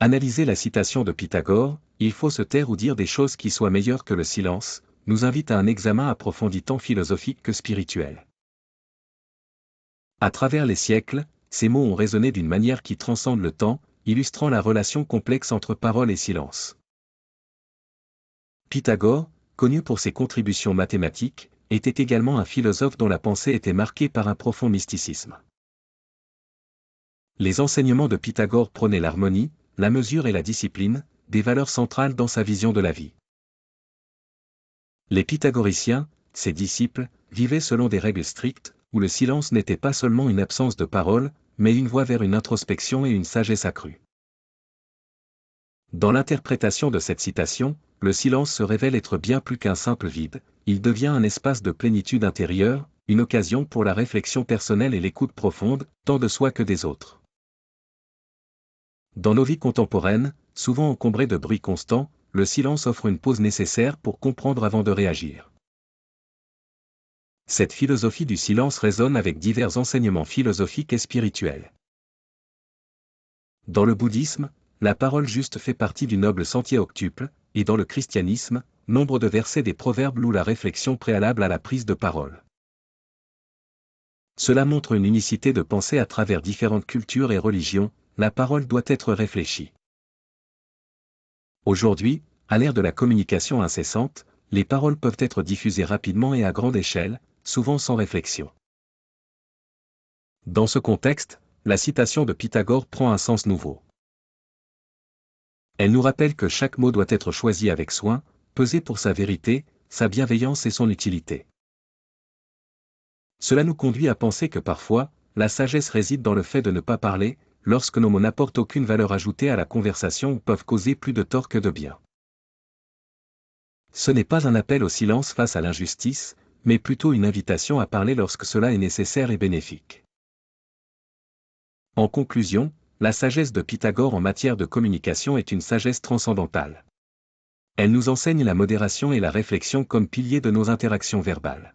Analyser la citation de Pythagore, il faut se taire ou dire des choses qui soient meilleures que le silence, nous invite à un examen approfondi tant philosophique que spirituel. À travers les siècles, ces mots ont résonné d'une manière qui transcende le temps, illustrant la relation complexe entre parole et silence. Pythagore, connu pour ses contributions mathématiques, était également un philosophe dont la pensée était marquée par un profond mysticisme. Les enseignements de Pythagore prônaient l'harmonie, la mesure et la discipline, des valeurs centrales dans sa vision de la vie. Les pythagoriciens, ses disciples, vivaient selon des règles strictes, où le silence n'était pas seulement une absence de parole, mais une voie vers une introspection et une sagesse accrue. Dans l'interprétation de cette citation, le silence se révèle être bien plus qu'un simple vide, il devient un espace de plénitude intérieure, une occasion pour la réflexion personnelle et l'écoute profonde, tant de soi que des autres. Dans nos vies contemporaines, souvent encombrées de bruit constant, le silence offre une pause nécessaire pour comprendre avant de réagir. Cette philosophie du silence résonne avec divers enseignements philosophiques et spirituels. Dans le bouddhisme, la parole juste fait partie du noble sentier octuple, et dans le christianisme, nombre de versets des proverbes louent la réflexion préalable à la prise de parole. Cela montre une unicité de pensée à travers différentes cultures et religions, la parole doit être réfléchie. Aujourd'hui, à l'ère de la communication incessante, les paroles peuvent être diffusées rapidement et à grande échelle, souvent sans réflexion. Dans ce contexte, la citation de Pythagore prend un sens nouveau. Elle nous rappelle que chaque mot doit être choisi avec soin, pesé pour sa vérité, sa bienveillance et son utilité. Cela nous conduit à penser que parfois, la sagesse réside dans le fait de ne pas parler, lorsque nos mots n'apportent aucune valeur ajoutée à la conversation ou peuvent causer plus de tort que de bien. Ce n'est pas un appel au silence face à l'injustice, mais plutôt une invitation à parler lorsque cela est nécessaire et bénéfique. En conclusion, la sagesse de Pythagore en matière de communication est une sagesse transcendantale. Elle nous enseigne la modération et la réflexion comme piliers de nos interactions verbales.